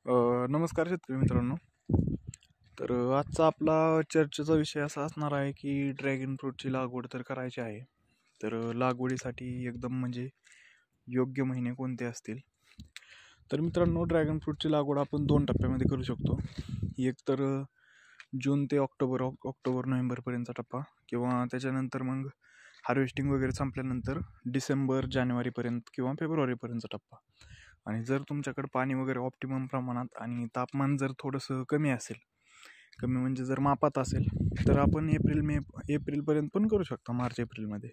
नमस्कार शेतकरी मित्रांनो. आजचा आपला चर्चेचा विषय असा असणार आहे की ड्रॅगन फ्रूटची लागवड तर करायची आहे. लागवडीसाठी एकदम म्हणजे योग्य महिने कोणते असतील? तर मित्रांनो, ड्रॅगन फ्रूटची लागवड आपण 2 टप्प्यामध्ये करू शकतो. एक तर जून ते ऑक्टोबर नोव्हेंबरपर्यंतचा टप्पा, किंवा त्याच्यानंतर मग हार्वेस्टिंग वगैरे संपल्यानंतर डिसेंबर जानेवारीपर्यंत किंवा फेब्रुवारीपर्यंतचा टप्पा. आणि जर तुमच्याकडे पाणी वगैरे ऑप्टिमम प्रमाणात आणि तापमान जर थोडंसं कमी असेल, कमी म्हणजे जर मापात असेल, तर आपण एप्रिलपर्यंत पण करू शकतो, मार्च एप्रिलमध्ये.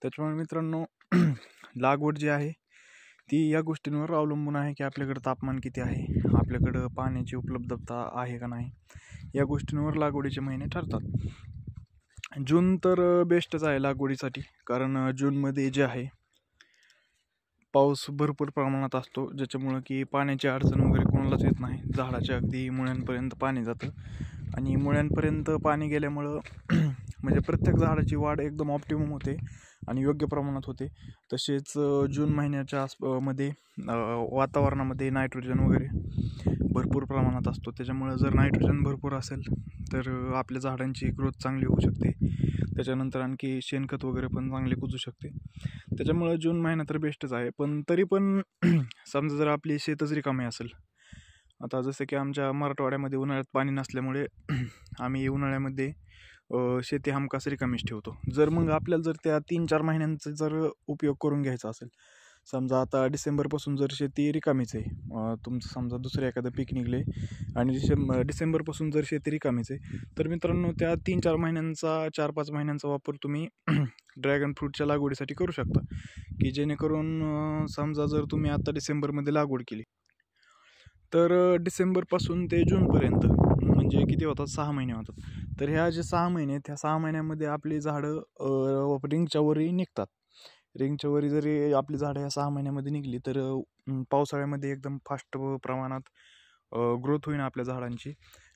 त्याच्यामुळे मित्रांनो, लागवड जी आहे ती या गोष्टींवर अवलंबून आहे की आपल्याकडं तापमान किती आहे, आपल्याकडं पाण्याची उपलब्धता आहे का नाही, या गोष्टींवर लागवडीचे महिने ठरतात. जून तर बेस्टच आहे लागवडीसाठी, कारण जूनमध्ये जे आहे पाऊस भरपूर प्रमाणात असतो, ज्याच्यामुळं की पाण्याची अडचण वगैरे कोणालाच येत नाही. झाडाच्या अगदी मुळ्यांपर्यंत पाणी जातं आणि मुळ्यांपर्यंत पाणी गेल्यामुळं म्हणजे प्रत्येक झाडाची वाढ एकदम ऑप्टिमम होते आणि योग्य प्रमाणात होते. तसेच जून महिन्याच्या मध्ये वातावरणामध्ये नायट्रोजन वगैरे भरपूर प्रमाणात असतो. त्याच्यामुळं जर नायट्रोजन भरपूर असेल तर आपल्या झाडांची ग्रोथ चांगली होऊ शकते. त्याच्यानंतर आणखी शेणखत वगैरे पण चांगले कुजू शकते. त्याच्यामुळं जून महिना तर बेस्टच आहे. पण तरी पण समजा जर आपली शेतच रिकामी असेल, आता जसं की आमच्या मराठवाड्यामध्ये उन्हाळ्यात पाणी नसल्यामुळे आम्ही उन्हाळ्यामध्ये शेती हमखास रिकामीच ठेवतो. मग आपल्याला जर त्या 3-4 महिन्यांचा जर उपयोग करून घ्यायचा असेल, समजा आता डिसेंबरपासून जर शेती रिकामीच आहे, तुमचं समजा दुसरं एखादं पीक निघले आणि डिसेंबरपासून जर शेती रिकामीच आहे, तर मित्रांनो त्या 3-4 महिन्यांचा 4-5 महिन्यांचा वापर तुम्ही ड्रॅगन फ्रूटच्या लागवडीसाठी करू शकता. की जेणेकरून समजा जर तुम्ही आता डिसेंबरमध्ये लागवड केली, तर डिसेंबरपासून ते जूनपर्यंत म्हणजे किती होतात, 6 महिने होतात. तर ह्या जे 6 महिने आहेत, ह्या 6 महिन्यामध्ये आपली झाडं रिंगच्या वरही निघतात. रिंगच्या वरी जरी आपली झाडं ह्या 6 महिन्यामध्ये निघली, तर पावसाळ्यामध्ये एकदम फास्ट प्रमाणात ग्रोथ होईल आपल्या झाडांची.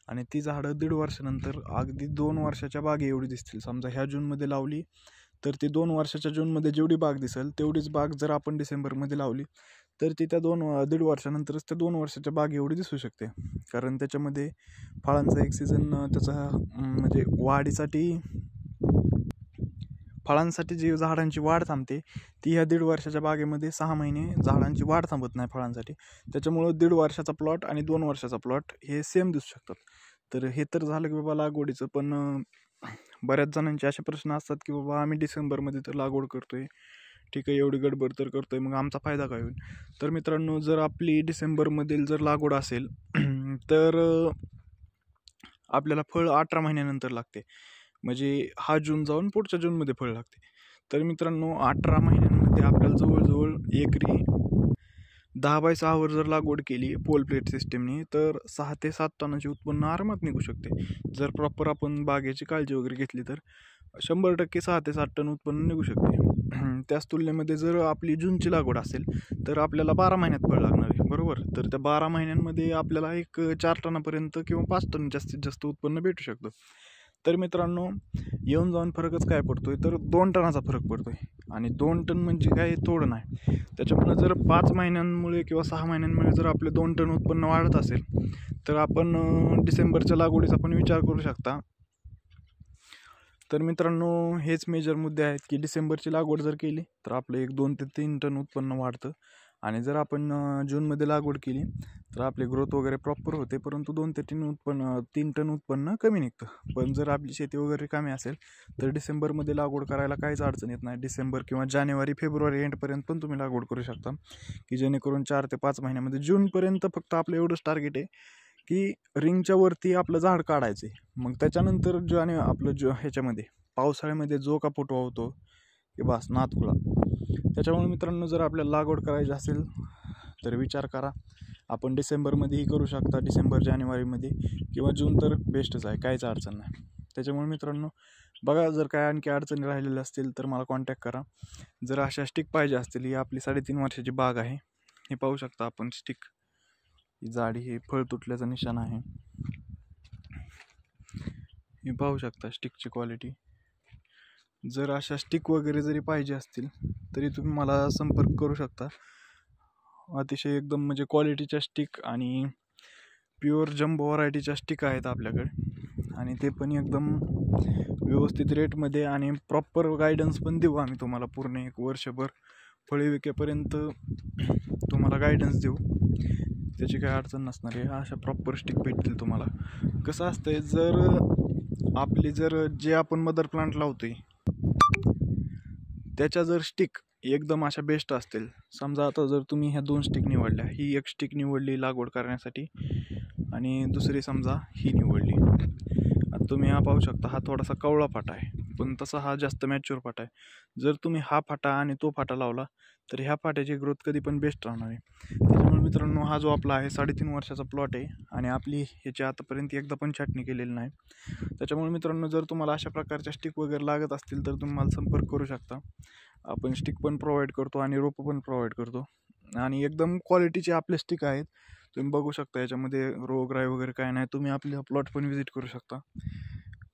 आणि ती झाडं 1.5 वर्षानंतर अगदी 2 वर्षाच्या बागे एवढी दिसतील. समजा ह्या जूनमध्ये लावली, तर ती 2 वर्षाच्या जूनमध्ये जेवढी बाग दिसेल तेवढीच बाग जर आपण डिसेंबरमध्ये लावली, तर ती त्या 1.5 वर्षानंतरच त्या 2 वर्षाच्या बाग एवढी दिसू शकते. कारण त्याच्यामध्ये फळांचा एक सीझन त्याचा म्हणजे फळांसाठी जी झाडांची वाढ थांबते, ती ह्या 1.5 वर्षाच्या बागेमध्ये 6 महिने झाडांची वाढ थांबत नाही फळांसाठी. त्याच्यामुळं 1.5 वर्षाचा प्लॉट आणि 2 वर्षाचा प्लॉट हे सेम दिसू शकतात. तर हे तर झालं की बाबा लागवडीचं. पण बऱ्याच जणांचे असे प्रश्न असतात की बाबा आम्ही डिसेंबरमध्ये तर लागवड करतोय, ठीक आहे, एवढी गडबड तर करतोय, मग आमचा फायदा काय होईल? तर मित्रांनो, जर आपली डिसेंबरमधील जर लागवड असेल तर आपल्याला फळ 18 महिन्यानंतर लागते. म्हणजे हा जून जाऊन पुढच्या जूनमध्ये फळ लागते. तर मित्रांनो, 18 महिन्यांमध्ये आपल्याला जवळजवळ एकरी 10x6 जर लागवड केली पोल प्लेट सिस्टीमने, तर 6 ते 7 टनाचे उत्पन्न आरामात निघू शकते. जर प्रॉपर आपण बागेची काळजी वगैरे घेतली तर 100% 6 ते 7 टन उत्पन्न निघू शकते. त्याच तुलनेमध्ये जर आपली जूनची लागवड असेल, तर आपल्याला 12 महिन्यात फळ लागणार आहे, बरोबर. तर त्या 12 महिन्यांमध्ये आपल्याला एक 4 टनापर्यंत किंवा 5 टन जास्तीत जास्त उत्पन्न भेटू शकतं. तर मित्रांनो, येऊन जाऊन फरकच काय पडतोय, तर 2 टनाचा फरक पडतोय. आणि 2 टन म्हणजे काय थोडं नाही. त्याच्यामुळे जर 5 महिन्यांमुळे किंवा 6 महिन्यांमुळे जर आपले 2 टन उत्पन्न वाढत असेल, तर आपण डिसेंबरच्या लागवडीचा पण विचार करू शकता. तर मित्रांनो, हेच मेजर मुद्दे आहेत की डिसेंबरची लागवड जर केली तर आपलं एक 2 ते 3 टन उत्पन्न वाढतं. आणि जर आपण जूनमध्ये लागवड केली तर आपली ग्रोथ वगैरे प्रॉपर होते, परंतु 2 ते 3 टन उत्पन्न कमी निघतं. पण जर आपली शेती वगैरे कमी असेल, तर डिसेंबरमध्ये लागवड करायला काहीच अडचण येत नाही. डिसेंबर किंवा जानेवारी फेब्रुवारी एंडपर्यंत पण तुम्ही लागवड करू शकता, की जेणेकरून 4 ते 5 महिन्यामध्ये जूनपर्यंत फक्त आपलं एवढंच टार्गेट आहे की रिंगच्या वरती आपलं झाड काढायचं आहे. मग त्याच्यानंतर आपलं ह्याच्यामध्ये पावसाळ्यामध्ये जो का फुटवा होतो की बस नातखुळा. त्याच्यामुळे मित्रांनो, जर आपल्याला लागवड करायची असेल तर विचार करा. आपण डिसेंबरमध्येही करू शकता, डिसेंबर जानेवारीमध्ये, किंवा जून तर बेस्टच आहे, काहीच अडचण नाही. त्याच्यामुळे मित्रांनो, बघा, जर काय आणखी अडचणी राहिलेल्या असतील तर मला कॉन्टॅक्ट करा. जर अशा स्टिक पाहिजे असतील, ही आपली 3.5 वर्षाची बाग आहे. हे पाहू शकता आपण स्टिक, ही जाडी, हे फळ तुटल्याचं निशाण आहे. हे पाहू शकता स्टिकची क्वालिटी. जर अशा स्टिक वगैरे जरी पाहिजे असतील तरी तुम्ही मला संपर्क करू शकता. अतिशय एकदम म्हणजे क्वालिटीच्या स्टिक आणि प्युअर जम्बो व्हरायटीच्या स्टिक आहेत आपल्याकडे आणि ते पण एकदम व्यवस्थित रेटमध्ये आणि प्रॉपर गायडन्स पण देऊ आम्ही तुम्हाला. पूर्ण 1 वर्षभर फळे विकेपर्यंत तुम्हाला गायडन्स देऊ, त्याची काही अडचण नसणार आहे. अशा प्रॉपर स्टिक भेटतील तुम्हाला. कसं असतंय, जर जे आपण मदर प्लांट लावतोय त्याच्या जर स्टिक एकदम अशा बेस्ट असतील, समजा आता जर तुम्ही ह्या 2 स्टिक निवडल्या, ही एक स्टिक निवडली लागवड करण्यासाठी आणि दुसरी समजा ही निवडली. आता तुम्ही हा पाहू शकता, हा थोडासा कवळा फाटा आहे, पण तसा हा जास्त मॅच्युअर फाटा आहे. जर तुम्ही हा फाटा आणि तो फाटा लावला तर ह्या फाट्याची ग्रोथ कधी पण बेस्ट राहणार आहे. त्याच्यामुळे मित्रांनो, हा जो आपला आहे 3.5 वर्षाचा प्लॉट आहे आणि आपली ह्याची आतापर्यंत एकदा पण छाटणी केलेली नाही. त्याच्यामुळे मित्रांनो, जर तुम्हाला अशा प्रकारच्या स्टिक वगैरे लागत असतील तर तुम्ही मला संपर्क करू शकता. आपण स्टिक पण प्रोव्हाइड करतो आणि रोपं पण प्रोव्हाइड करतो आणि एकदम क्वालिटीचे आपले स्टिक आहेत. तुम्ही बघू शकता, याच्यामध्ये रोगराई वगैरे काय नाही. तुम्ही आपल्या प्लॉट पण व्हिजिट करू शकता,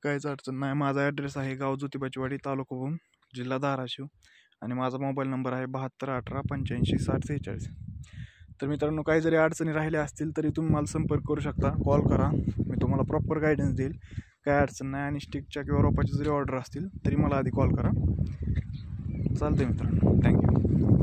काहीच अडचण नाही. माझा ॲड्रेस आहे गाव ज्योतिबाची वाडी, तालुका भूम, जिल्हा धाराशिव आणि माझा मोबाईल नंबर आहे 7218856043. तर मित्रांनो, काही जरी अडचणी राहिल्या असतील तरी तुम्ही मला संपर्क करू शकता, कॉल करा, मी तुम्हाला प्रॉपर गायडन्स देईल. काय अडचण नाही. आणि स्टिकच्या किंवा रोपाची जरी ऑर्डर असतील तरी मला आधी कॉल करा. चालते मित्रांनो, थँक्यू.